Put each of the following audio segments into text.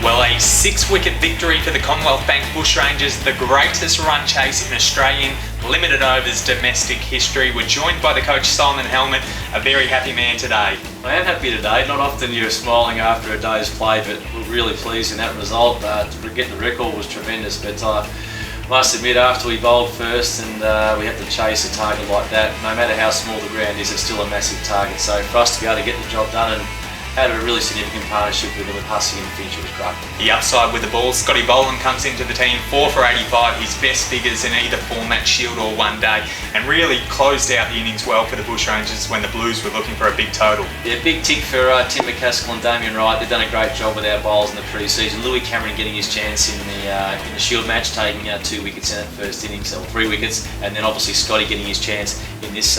Well, a 6-wicket victory for the Commonwealth Bank Bushrangers, the greatest run chase in Australian limited overs domestic history. We're joined by the coach Simon Helmot, a very happy man today. I am happy today. Not often you're smiling after a day's play, but we're really pleased in that result. To get the record was tremendous, but I must admit, after we bowled first and we had to chase a target like that, no matter how small the ground is, it's still a massive target. So for us to be able to get the job done and had a really significant partnership with him, with Hussey and Finch, was great. The upside with the ball, Scott Boland comes into the team, 4 for 85, his best figures in either format, Shield or One Day, and really closed out the innings well for the Bushrangers when the Blues were looking for a big total. Yeah, big tick for Tim McCaskill and Damien Wright. They've done a great job with our bowls in the pre-season. Louie Cameron getting his chance in the Shield match, taking 2 wickets in that first innings, or 3 wickets, and then obviously Scotty getting his chance in this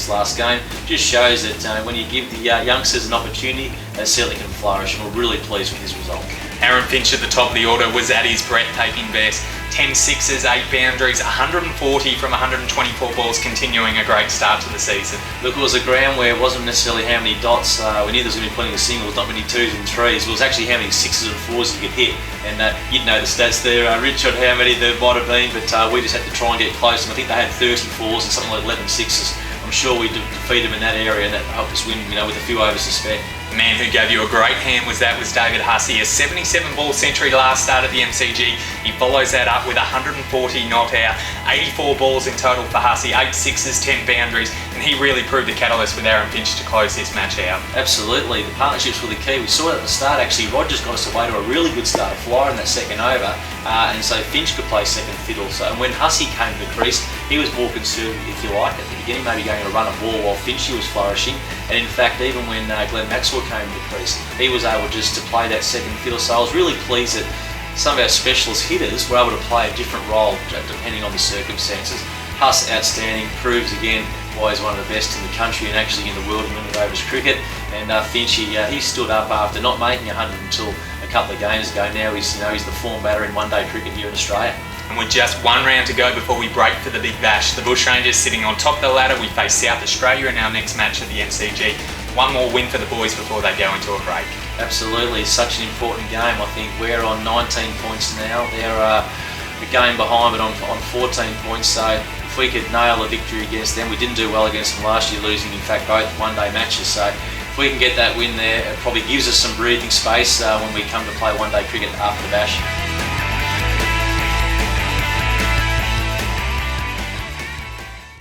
last game. Just shows that when you give the youngsters an opportunity, they certainly can flourish, and we're really pleased with his result. Aaron Finch at the top of the order was at his breathtaking best. 10 sixes, 8 boundaries, 140 from 124 balls, continuing a great start to the season. Look, it was a ground where it wasn't necessarily how many dots. We knew there was going to be plenty of singles, not many 2s and 3s. It was actually how many 6s and 4s you could hit. And you'd know the stats there, Richard, how many there might have been, but we just had to try and get close. And I think they had 30 4s and something like 11 6s. I'm sure we defeated them in that area, and that helped us win, with a few overs to spare. The man who gave you a great hand was David Hussey, a 77-ball century last start at the MCG. He follows that up with 140 not out, 84 balls in total for Hussey, 8 sixes, 10 boundaries, and he really proved the catalyst with Aaron Finch to close this match out. Absolutely, the partnerships were the key. We saw it at the start actually. Rogers got us away to a really good start, a flyer in that second over, and so Finch could play second fiddle. So, and when Hussey came to the crease, he was more conservative, if you like, at the beginning, maybe going to run a ball while Finch was flourishing. And in fact, even when Glenn Maxwell came to the crease, he was able just to play that second fiddle. So I was really pleased that some of our specialist hitters were able to play a different role depending on the circumstances. Huss, outstanding, proves again why he's one of the best in the country and actually in the world of limited overs cricket. And Finch, he stood up after not making 100 until a couple of games ago. Now he's the form batter in one-day cricket here in Australia. And with just 1 round to go before we break for the Big Bash, the Bushrangers sitting on top of the ladder. We face South Australia in our next match at the MCG. 1 more win for the boys before they go into a break. Absolutely, such an important game. I think we're on 19 points now. They're a game behind, but on 14 points. So if we could nail a victory against them, we didn't do well against them last year, losing in fact both one-day matches. So if we can get that win there, it probably gives us some breathing space when we come to play one-day cricket after the Bash.